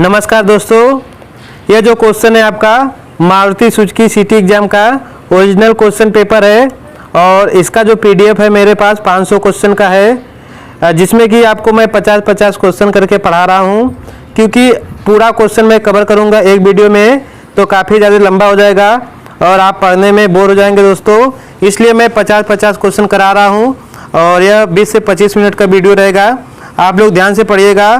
नमस्कार दोस्तों, यह जो क्वेश्चन है आपका मारुति सुजुकी सिटी एग्जाम का ओरिजिनल क्वेश्चन पेपर है और इसका जो पीडीएफ है मेरे पास 500 क्वेश्चन का है, जिसमें कि आपको मैं 50-50 क्वेश्चन करके पढ़ा रहा हूं। क्योंकि पूरा क्वेश्चन मैं कवर करूंगा एक वीडियो में तो काफ़ी ज़्यादा लंबा हो जाएगा और आप पढ़ने में बोर हो जाएंगे दोस्तों, इसलिए मैं 50-50 क्वेश्चन करा रहा हूँ और यह 20 से 25 मिनट का वीडियो रहेगा। आप लोग ध्यान से पढ़िएगा।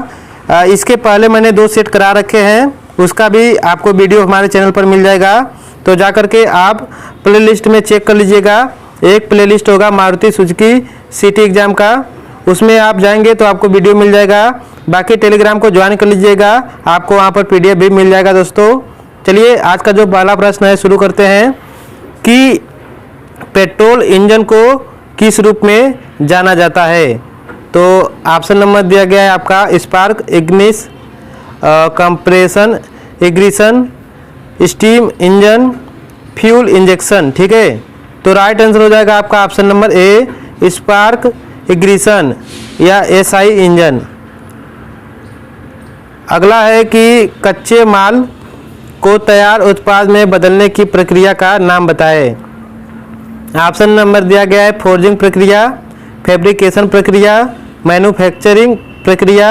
इसके पहले मैंने 2 सेट करा रखे हैं, उसका भी आपको वीडियो हमारे चैनल पर मिल जाएगा, तो जा कर के आप प्लेलिस्ट में चेक कर लीजिएगा। एक प्लेलिस्ट होगा मारुति सुजुकी सिटी एग्जाम का, उसमें आप जाएंगे तो आपको वीडियो मिल जाएगा। बाकी टेलीग्राम को ज्वाइन कर लीजिएगा, आपको वहाँ पर पीडीएफ भी मिल जाएगा दोस्तों। चलिए आज का जो पहला प्रश्न है शुरू करते हैं कि पेट्रोल इंजन को किस रूप में जाना जाता है। तो ऑप्शन नंबर दिया गया है आपका spark Ignis, compression, ignition, steam engine, fuel injection. ठीक है, तो राइट आंसर हो जाएगा आपका ऑप्शन नंबर ए, स्पार्क इग्निशन या एसआई इंजन। अगला है कि कच्चे माल को तैयार उत्पाद में बदलने की प्रक्रिया का नाम बताएं। ऑप्शन नंबर दिया गया है फोर्जिंग प्रक्रिया, फैब्रिकेशन प्रक्रिया, मैन्युफैक्चरिंग प्रक्रिया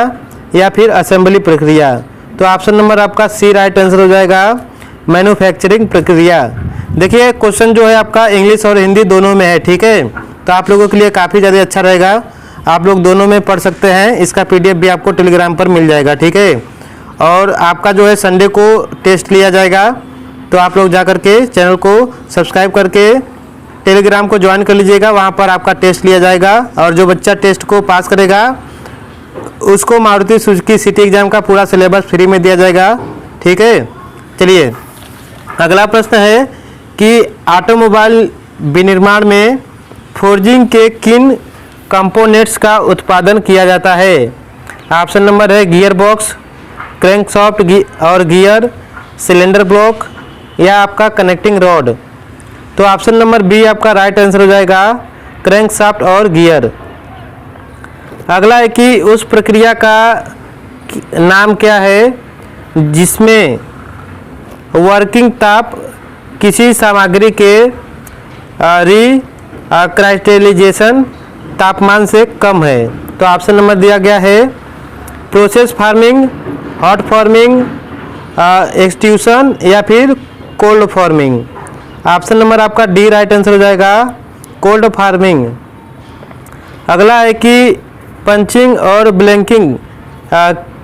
या फिर असेंबली प्रक्रिया। तो ऑप्शन नंबर आपका सी राइट आंसर हो जाएगा, मैन्युफैक्चरिंग प्रक्रिया। देखिए क्वेश्चन जो है आपका इंग्लिश और हिंदी दोनों में है। ठीक है, तो आप लोगों के लिए काफ़ी ज़्यादा अच्छा रहेगा, आप लोग दोनों में पढ़ सकते हैं। इसका पीडीएफ भी आपको टेलीग्राम पर मिल जाएगा। ठीक है, और आपका जो है संडे को टेस्ट लिया जाएगा, तो आप लोग जा कर के चैनल को सब्सक्राइब करके टेलीग्राम को ज्वाइन कर लीजिएगा, वहाँ पर आपका टेस्ट लिया जाएगा और जो बच्चा टेस्ट को पास करेगा उसको मारुति सुजुकी सिटी एग्जाम का पूरा सिलेबस फ्री में दिया जाएगा। ठीक है, चलिए अगला प्रश्न है कि ऑटोमोबाइल विनिर्माण में फोर्जिंग के किन कंपोनेंट्स का उत्पादन किया जाता है। ऑप्शन नंबर है गियर बॉक्स, क्रैंकशाफ्ट और गियर, सिलेंडर ब्लॉक या आपका कनेक्टिंग रॉड। तो ऑप्शन नंबर बी आपका राइट आंसर हो जाएगा, क्रैंकशाफ्ट और गियर। अगला है कि उस प्रक्रिया का नाम क्या है जिसमें वर्किंग ताप किसी सामग्री के क्राइस्टलाइजेशन तापमान से कम है। तो ऑप्शन नंबर दिया गया है process farming, hot farming, extrusion या फिर कोल्ड फार्मिंग। ऑप्शन नंबर आपका डी राइट आंसर हो जाएगा, कोल्ड फार्मिंग। अगला है कि पंचिंग और ब्लैंकिंग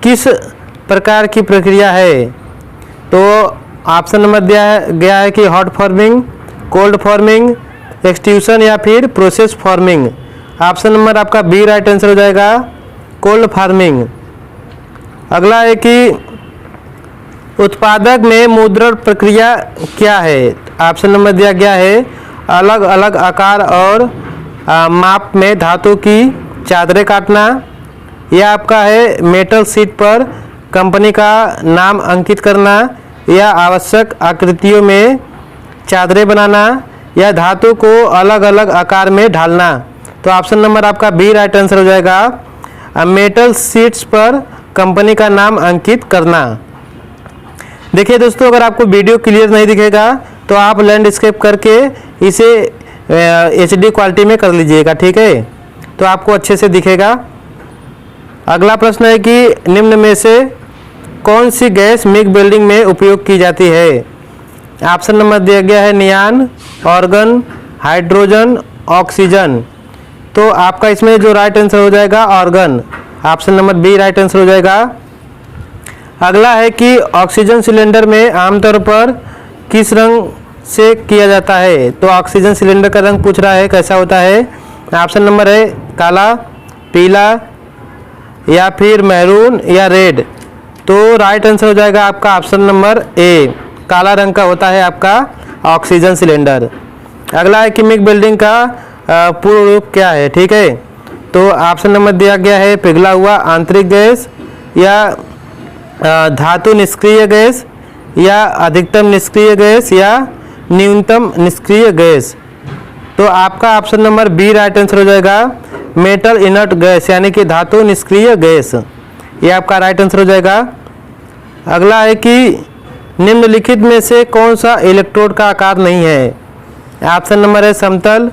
किस प्रकार की प्रक्रिया है। तो ऑप्शन नंबर दिया गया है कि hot farming, cold farming, extrusion या फिर प्रोसेस फार्मिंग। ऑप्शन नंबर आपका बी राइट आंसर हो जाएगा, कोल्ड फार्मिंग। अगला है कि उत्पादक में मुद्रण प्रक्रिया क्या है। ऑप्शन नंबर दिया गया है अलग अलग आकार और माप में धातु की चादरें काटना, या आपका है मेटल शीट पर कंपनी का नाम अंकित करना, या आवश्यक आकृतियों में चादरें बनाना, या धातु को अलग अलग आकार में ढालना। तो ऑप्शन नंबर आपका बी राइट आंसर हो जाएगा, मेटल शीट्स पर कंपनी का नाम अंकित करना। देखिए दोस्तों, अगर आपको वीडियो क्लियर नहीं दिखेगा तो आप लैंडस्केप करके इसे HD क्वालिटी में कर लीजिएगा। ठीक है, तो आपको अच्छे से दिखेगा। अगला प्रश्न है कि निम्न में से कौन सी गैस मिग वेल्डिंग में उपयोग की जाती है। ऑप्शन नंबर दिया गया है नियान, ऑर्गन, हाइड्रोजन, ऑक्सीजन। तो आपका इसमें जो राइट आंसर हो जाएगा argon. Option number B right answer हो जाएगा। अगला है कि ऑक्सीजन सिलेंडर में आमतौर पर किस रंग से किया जाता है। तो ऑक्सीजन सिलेंडर का रंग पूछ रहा है कैसा होता है। ऑप्शन नंबर है काला, पीला या फिर मैरून या रेड। तो राइट आंसर हो जाएगा आपका ऑप्शन नंबर ए, काला रंग का होता है आपका ऑक्सीजन सिलेंडर। अगला है कि मिग वेल्डिंग का पूर्ण रूप क्या है। ठीक है, तो ऑप्शन नंबर दिया गया है पिघला हुआ आंतरिक गैस, या धातु निष्क्रिय गैस, या अधिकतम निष्क्रिय गैस, या न्यूनतम निष्क्रिय गैस। तो आपका option number B right answer हो जाएगा, मेटल इनर्ट गैस यानी कि धातु निष्क्रिय गैस। ये आपका राइट आंसर हो जाएगा। अगला है कि निम्नलिखित में से कौन सा इलेक्ट्रोड का आकार नहीं है। ऑप्शन नंबर है समतल,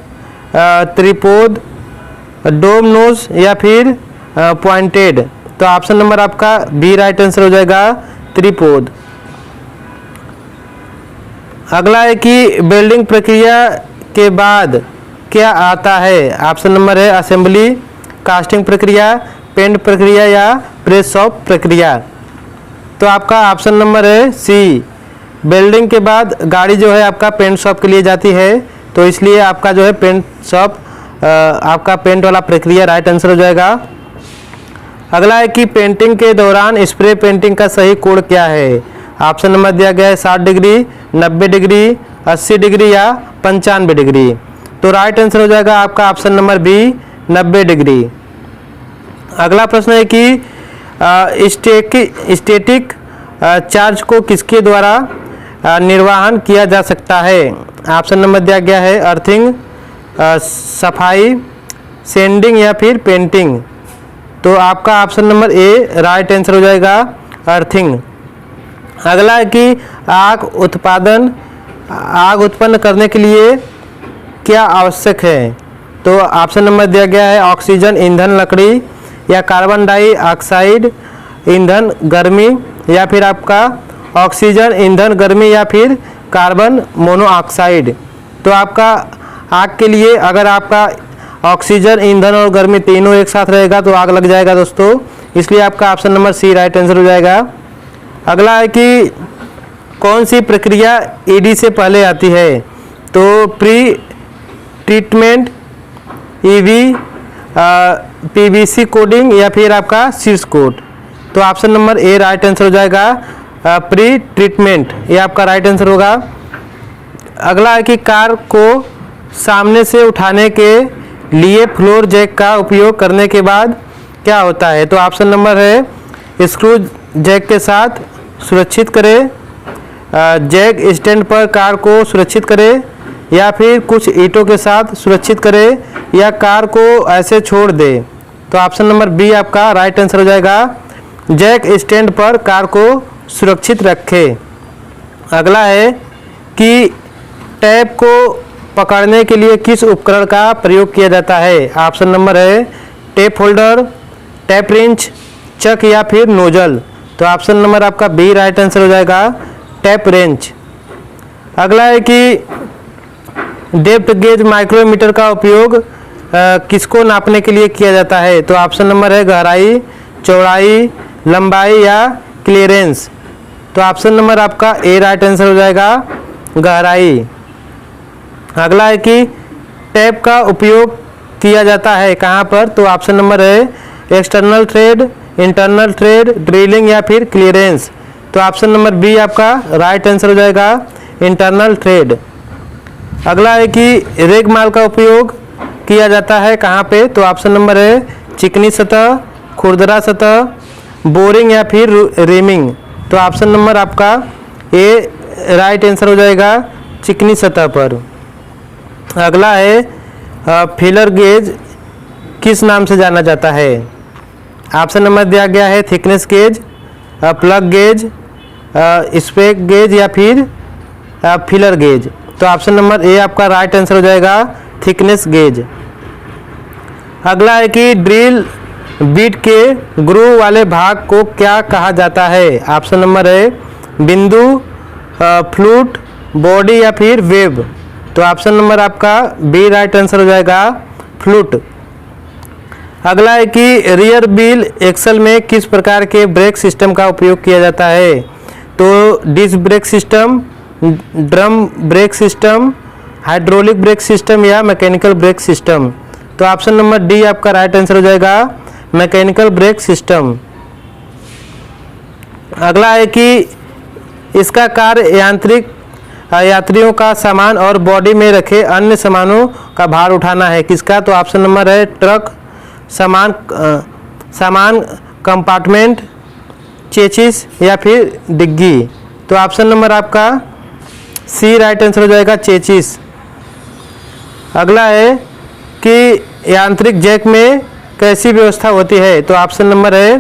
त्रिपोद, डोम नोज या फिर पॉइंटेड। तो ऑप्शन नंबर आपका बी राइट आंसर हो जाएगा, त्रिपोद। अगला है कि वेल्डिंग प्रक्रिया के बाद क्या आता है। ऑप्शन नंबर है असेंबली, कास्टिंग प्रक्रिया, पेंट प्रक्रिया या प्रेस शॉप प्रक्रिया। तो आपका ऑप्शन नंबर है सी, वेल्डिंग के बाद गाड़ी जो है आपका पेंट शॉप के लिए जाती है, तो इसलिए आपका जो है पेंट शॉप आपका पेंट वाला प्रक्रिया राइट आंसर हो जाएगा। अगला है कि पेंटिंग के दौरान स्प्रे पेंटिंग का सही कोण क्या है। ऑप्शन नंबर दिया गया है 60 डिग्री, 90 डिग्री, 80 डिग्री या 95 डिग्री। तो राइट आंसर हो जाएगा आपका ऑप्शन नंबर बी, 90 डिग्री। अगला प्रश्न है कि स्टैटिक चार्ज को किसके द्वारा निर्वहन किया जा सकता है। ऑप्शन नंबर दिया गया है अर्थिंग, सफाई, सेंडिंग या फिर पेंटिंग। तो आपका option number A right answer हो जाएगा, अर्थिंग। अगला है कि आग उत्पन्न करने के लिए क्या आवश्यक है। तो ऑप्शन नंबर दिया गया है ऑक्सीजन ईंधन लकड़ी या कार्बन डाइऑक्साइड ईंधन गर्मी या फिर आपका ऑक्सीजन ईंधन गर्मी या फिर कार्बन मोनोऑक्साइड। तो आपका आग के लिए अगर आपका ऑक्सीजन ईंधन और गर्मी तीनों एक साथ रहेगा तो आग लग जाएगा दोस्तों, इसलिए आपका option number C right answer हो जाएगा। अगला है कि कौन सी प्रक्रिया ईडी से पहले आती है। तो pre treatment, EV, PVC coding या फिर आपका शीर्ष कोट। तो option number A right answer हो जाएगा, प्री ट्रीटमेंट, ये आपका राइट आंसर होगा। अगला है कि कार को सामने से उठाने के लिए फ्लोर जैक का उपयोग करने के बाद क्या होता है। तो ऑप्शन नंबर है स्क्रू जैक के साथ सुरक्षित करें, जैक स्टैंड पर कार को सुरक्षित करें या फिर कुछ ईंटों के साथ सुरक्षित करें या कार को ऐसे छोड़ दे। तो ऑप्शन नंबर बी आपका राइट आंसर हो जाएगा, जैक स्टैंड पर कार को सुरक्षित रखें। अगला है कि टैप को पकड़ने के लिए किस उपकरण का प्रयोग किया जाता है। ऑप्शन नंबर है टेप होल्डर, टैप रिंच, चक या फिर नोजल। तो ऑप्शन नंबर आपका बी राइट आंसर हो जाएगा, टैप रेंच। अगला है कि डेप्थ गेज माइक्रोमीटर का उपयोग किसको नापने के लिए किया जाता है। तो ऑप्शन नंबर है गहराई, चौड़ाई, लंबाई या क्लियरेंस। तो ऑप्शन नंबर आपका ए राइट आंसर हो जाएगा, गहराई। अगला है कि टैप का उपयोग किया जाता है कहाँ पर। तो ऑप्शन नंबर है external thread, internal thread, drilling या फिर क्लियरेंस। तो ऑप्शन नंबर बी आपका राइट आंसर हो जाएगा, इंटरनल थ्रेड। अगला है कि रेगमाल का उपयोग किया जाता है कहाँ पे। तो ऑप्शन नंबर है चिकनी सतह, खुरदरा सतह, बोरिंग या फिर रेमिंग। तो ऑप्शन नंबर आपका ए राइट आंसर हो जाएगा, चिकनी सतह पर। अगला है फिलर गेज किस नाम से जाना जाता है। ऑप्शन नंबर दिया गया है thickness gauge, plug gauge, spec gauge या फिर फिलर गेज। तो ऑप्शन नंबर ए आपका राइट आंसर हो जाएगा, थिकनेस गेज। अगला है कि ड्रिल बीट के ग्रूव वाले भाग को क्या कहा जाता है। ऑप्शन नंबर है बिंदु, फ्लूट, बॉडी या फिर वेब। तो ऑप्शन नंबर आपका बी राइट आंसर हो जाएगा, फ्लूट। अगला है कि रियर व्हील एक्सल में किस प्रकार के ब्रेक सिस्टम का उपयोग किया जाता है। तो disc brake system, drum brake system, hydraulic brake system या मैकेनिकल ब्रेक सिस्टम। तो ऑप्शन नंबर डी आपका राइट आंसर हो जाएगा, मैकेनिकल ब्रेक सिस्टम। अगला है कि इसका कार्य यात्रियों का सामान और बॉडी में रखे अन्य सामानों का भार उठाना है। किसका। तो ऑप्शन नंबर है ट्रक, सामान कंपार्टमेंट, चेचिस या फिर डिग्गी। तो ऑप्शन नंबर आपका सी राइट आंसर हो जाएगा, चेचिस। अगला है कि यांत्रिक जैक में कैसी व्यवस्था होती है। तो ऑप्शन नंबर है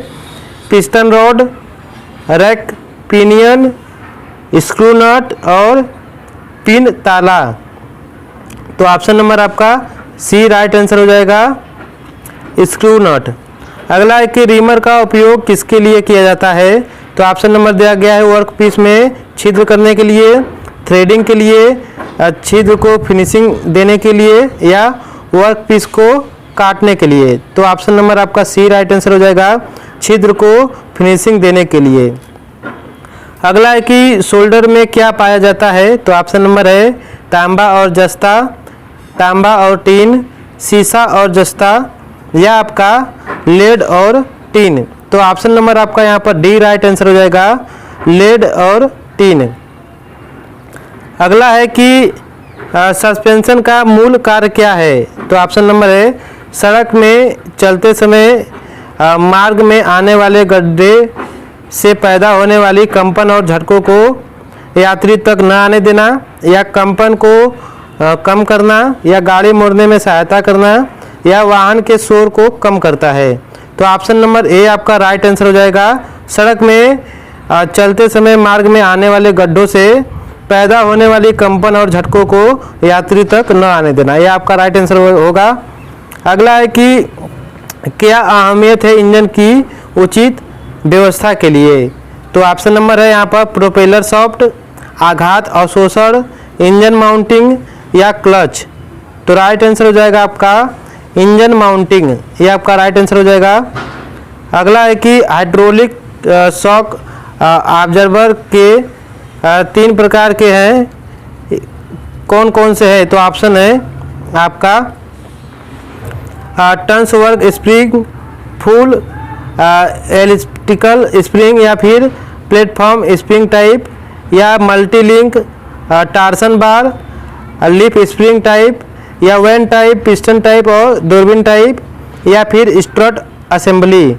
piston rod, rack pinion, screw nut और पिन ताला। तो ऑप्शन नंबर आपका सी राइट आंसर हो जाएगा, स्क्रू नट। अगला है कि रीमर का उपयोग किसके लिए किया जाता है? तो ऑप्शन नंबर दिया गया है वर्क पीस में छिद्र करने के लिए, थ्रेडिंग के लिए, छिद्र को फिनिशिंग देने के लिए या वर्क पीस को काटने के लिए। तो ऑप्शन नंबर आपका सी राइट आंसर हो जाएगा, छिद्र को फिनिशिंग देने के लिए। अगला है कि सोल्डर में क्या पाया जाता है? तो ऑप्शन नंबर है तांबा और जस्ता, तांबा और टीन, सीसा और जस्ता या आपका लेड और टीन। तो ऑप्शन नंबर आपका यहाँ पर डी राइट आंसर हो जाएगा, लेड और टीन। अगला है कि सस्पेंशन का मूल कार्य क्या है? तो ऑप्शन नंबर है सड़क में चलते समय मार्ग में आने वाले गड्ढे से पैदा होने वाली कंपन और झटकों को यात्री तक न आने देना या कंपन को कम करना या गाड़ी मोड़ने में सहायता करना या वाहन के शोर को कम करता है। तो ऑप्शन नंबर ए आपका राइट आंसर हो जाएगा, सड़क में चलते समय मार्ग में आने वाले गड्ढों से पैदा होने वाली कंपन और झटकों को यात्री तक न आने देना, यह आपका राइट आंसर होगा। अगला है कि क्या अहमियत है इंजन की उचित व्यवस्था के लिए? तो ऑप्शन नंबर है यहाँ पर प्रोपेलर सॉफ्ट, आघात अवशोषण, इंजन माउंटिंग या क्लच। तो राइट आंसर हो जाएगा आपका इंजन माउंटिंग, ये आपका राइट आंसर हो जाएगा। अगला है कि हाइड्रोलिक शॉक ऑब्जर्वर के 3 प्रकार के हैं, कौन कौन से हैं? तो ऑप्शन है आपका turns work spring, full elliptical spring या फिर प्लेटफॉर्म स्प्रिंग टाइप या मल्टी लिंक टार्सन बार, लिप स्प्रिंग टाइप या वैन टाइप, पिस्टन टाइप और दूरबीन टाइप या फिर स्ट्रट असेंबली।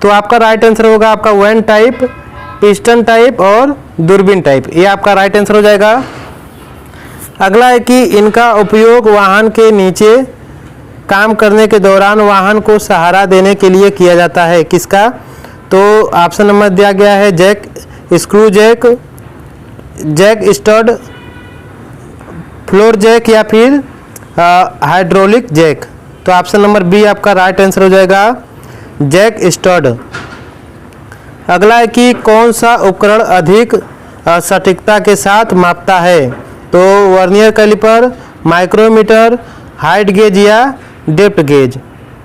तो आपका राइट आंसर होगा आपका वैन टाइप, पिस्टन टाइप और दूरबीन टाइप, ये आपका राइट आंसर हो जाएगा। अगला है कि इनका उपयोग वाहन के नीचे काम करने के दौरान वाहन को सहारा देने के लिए किया जाता है, किसका? तो ऑप्शन नंबर दिया गया है jack, screw jack, jack stud, floor jack या फिर हाइड्रोलिक जैक। तो ऑप्शन नंबर बी आपका राइट आंसर हो जाएगा, जैक स्टड। अगला है कि कौन सा उपकरण अधिक सटीकता के साथ मापता है? तो vernier caliper, micrometer, height gauge या डेप्थ गेज।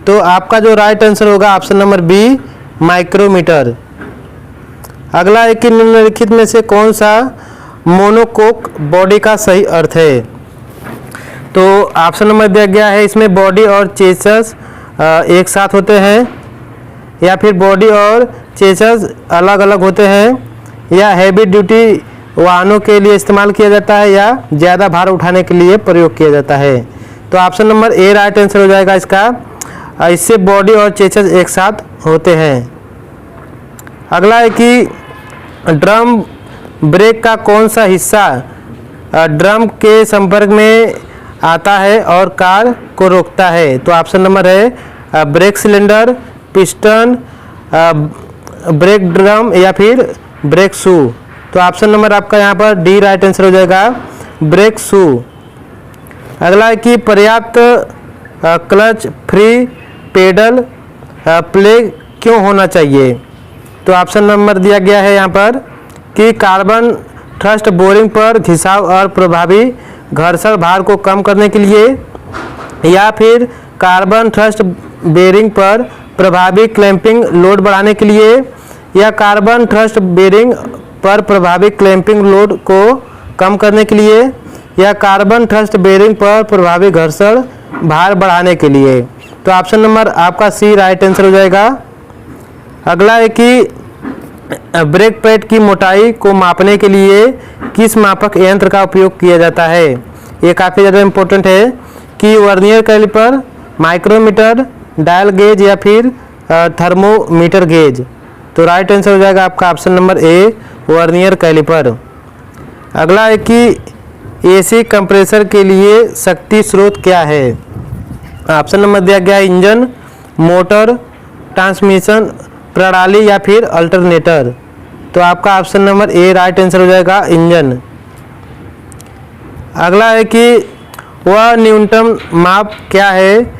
तो आपका जो राइट आंसर होगा ऑप्शन नंबर बी, माइक्रोमीटर। अगला है कि निम्नलिखित में से कौन सा मोनोकोक बॉडी का सही अर्थ है? तो ऑप्शन नंबर दिया गया है इसमें बॉडी और चेसस एक साथ होते हैं या फिर बॉडी और चेसस अलग अलग होते हैं या हैवी ड्यूटी वाहनों के लिए इस्तेमाल किया जाता है या ज़्यादा भार उठाने के लिए प्रयोग किया जाता है। तो option number A right answer हो जाएगा इसका, इससे बॉडी और चेसस एक साथ होते हैं। अगला है कि ड्रम ब्रेक का कौन सा हिस्सा ड्रम के संपर्क में आता है और कार को रोकता है? तो ऑप्शन नंबर है brake cylinder, piston, break drum या फिर ब्रेक शू। तो ऑप्शन नंबर आपका यहाँ पर डी राइट आंसर हो जाएगा, ब्रेक शू। अगला है कि पर्याप्त क्लच फ्री पेडल प्ले क्यों होना चाहिए? तो ऑप्शन नंबर दिया गया है यहाँ पर कि कार्बन थ्रस्ट बोरिंग पर घिसाव और प्रभावी घर्षण भार को कम करने के लिए या फिर कार्बन थ्रस्ट बेरिंग पर प्रभावी क्लैंपिंग लोड बढ़ाने के लिए या कार्बन थ्रस्ट बेरिंग पर प्रभावी क्लैंपिंग लोड को कम करने के लिए या कार्बन थ्रस्ट बेरिंग पर प्रभावी घर्षण भार बढ़ाने के लिए। तो ऑप्शन नंबर आपका सी राइट आंसर हो जाएगा। अगला है कि ब्रेक पैड की मोटाई को मापने के लिए किस मापक यंत्र का उपयोग किया जाता है? ये काफ़ी ज़्यादा इम्पोर्टेंट है कि vernier caliper, micrometer, dial gauge या फिर थर्मोमीटर गेज। तो राइट आंसर हो जाएगा आपका option number A, vernier caliper. अगला है कि एसी कंप्रेसर के लिए शक्ति स्रोत क्या है? ऑप्शन नंबर दिया गया है इंजन, मोटर, ट्रांसमिशन प्रणाली या फिर अल्टरनेटर। तो आपका option number A right answer हो जाएगा, इंजन। अगला है कि वह न्यूनतम माप क्या है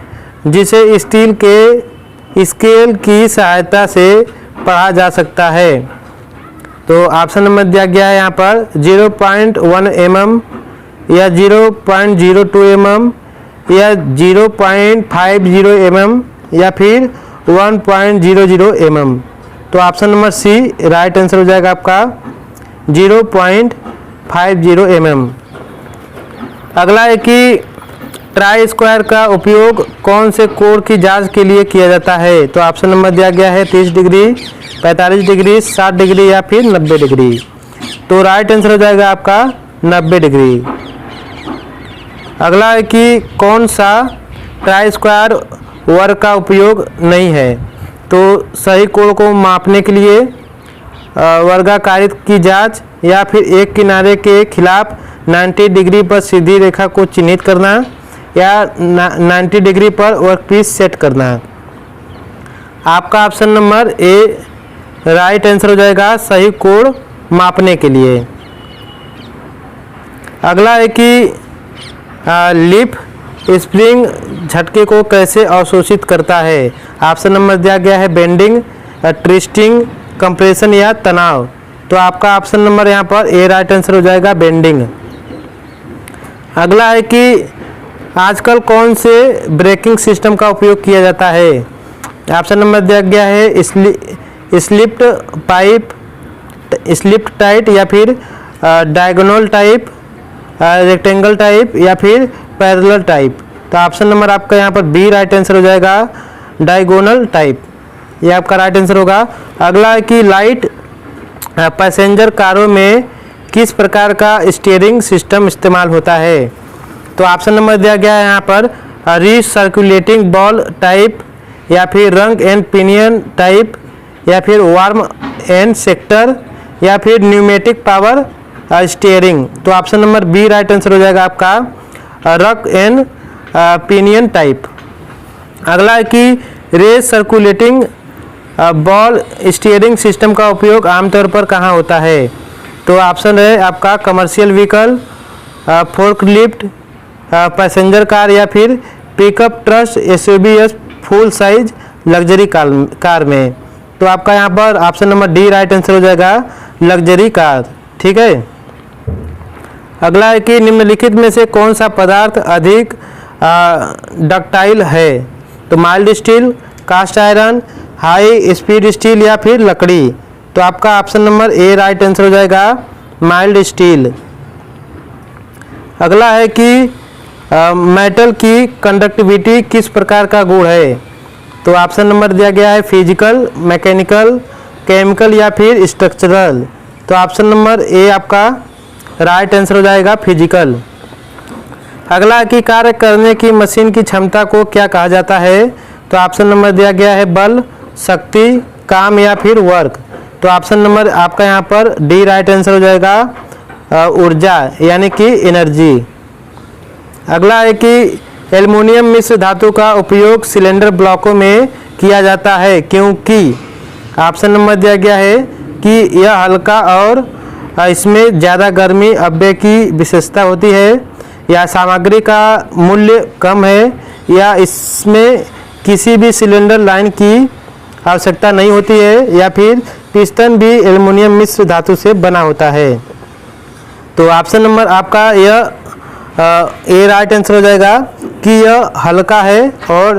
जिसे स्टील के स्केल की सहायता से पढ़ा जा सकता है। तो ऑप्शन नंबर दिया गया है यहाँ पर 0.1 mm या 0.02 mm या 0.50 mm या फिर 1.00 mm। तो option number C right answer हो जाएगा आपका 0.50 mm। अगला है कि ट्राई स्क्वायर का उपयोग कौन से कोण की जांच के लिए किया जाता है। तो ऑप्शन नंबर दिया गया है 30 डिग्री, 45 डिग्री, 60 डिग्री या फिर 90 डिग्री। तो राइट आंसर हो जाएगा आपका 90 डिग्री। अगला है कि कौन सा ट्राई स्क्वायर वर्ग का उपयोग नहीं है। तो सही कोण को मापने के लिए वर्गाकारित की जांच या फिर एक किनारे के खिलाफ 90 डिग्री पर सीधी रेखा को चिन्हित करना या 90 डिग्री पर वर्कपीस सेट करना। आपका option number A right answer हो जाएगा, सही कोण मापने के लिए। अगला है कि लीफ स्प्रिंग झटके को कैसे अवशोषित करता है। ऑप्शन नंबर दिया गया है बेंडिंग, ट्विस्टिंग, कंप्रेशन या तनाव। तो आपका ऑप्शन नंबर यहाँ पर ए राइट आंसर हो जाएगा, बेंडिंग। अगला है कि आजकल कौन से ब्रेकिंग सिस्टम का उपयोग किया जाता है। ऑप्शन नंबर दिया गया है स्लिप्ड पाइप, स्लिप्ड टाइट या फिर डायगोनल टाइप, रेक्टेंगल टाइप या फिर पैरेलल टाइप। तो ऑप्शन नंबर आपका यहाँ पर बी राइट आंसर हो जाएगा, डायगोनल टाइप। ये आपका राइट आंसर होगा। अगला है कि लाइट पैसेंजर कारों में किस प्रकार का स्टीयरिंग सिस्टम इस्तेमाल होता है। तो ऑप्शन नंबर दिया गया है यहाँ पर रीसर्कुलेटिंग बॉल टाइप या फिर रंग एंड पिनियन टाइप या फिर वार्म एंड सेक्टर या फिर न्यूमेटिक पावर स्टीयरिंग। तो option number B right answer हो जाएगा आपका, रग एंड पिनियन टाइप। अगला है कि recirculating ball steering system का उपयोग आमतौर पर कहाँ होता है। तो ऑप्शन है आपका commercial vehicle, forklift, passenger car या फिर pickup truck, SUV, full size luxury car में। तो आपका यहाँ पर option number D right answer हो जाएगा, लग्जरी कार। ठीक है। अगला है कि निम्नलिखित में से कौन सा पदार्थ अधिक डक्टाइल है। तो mild steel, cast iron, high speed steel या फिर लकड़ी। तो आपका option number A right answer हो जाएगा, माइल्ड स्टील। अगला है कि मेटल की कंडक्टिविटी किस प्रकार का गुण है। तो ऑप्शन नंबर दिया गया है फिजिकल, मैकेनिकल, केमिकल या फिर स्ट्रक्चरल। तो ऑप्शन नंबर ए आपका राइट आंसर हो जाएगा, फिजिकल। अगला कि कार्य करने की मशीन की क्षमता को क्या कहा जाता है। तो ऑप्शन नंबर दिया गया है बल, शक्ति, काम या फिर वर्क। तो ऑप्शन नंबर आपका यहाँ पर डी राइट आंसर हो जाएगा, ऊर्जा यानी कि एनर्जी। अगला है कि एल्युमिनियम मिश्र धातु का उपयोग सिलेंडर ब्लॉकों में किया जाता है क्योंकि। ऑप्शन नंबर दिया गया है कि यह हल्का और इसमें ज़्यादा गर्मी अपव्यय की विशेषता होती है, या सामग्री का मूल्य कम है, या इसमें किसी भी सिलेंडर लाइन की आवश्यकता नहीं होती है, या फिर पिस्टन भी एल्युमिनियम मिश्र धातु से बना होता है। तो ऑप्शन नंबर आपका यह ए राइट आंसर हो जाएगा कि यह हल्का है और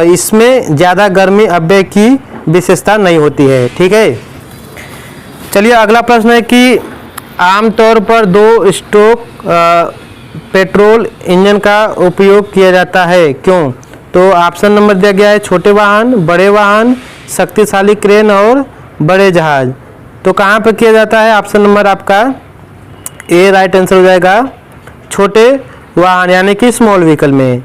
इसमें ज़्यादा गर्मी अपव्यय की विशेषता नहीं होती है। ठीक है। चलिए अगला प्रश्न है कि आमतौर पर दो स्ट्रोक पेट्रोल इंजन का उपयोग किया जाता है क्यों। तो ऑप्शन नंबर दिया गया है छोटे वाहन, बड़े वाहन, शक्तिशाली क्रेन और बड़े जहाज। तो कहाँ पर किया जाता है। ऑप्शन नंबर आपका ए राइट आंसर हो जाएगा, छोटे वाहन यानी कि स्मॉल व्हीकल में।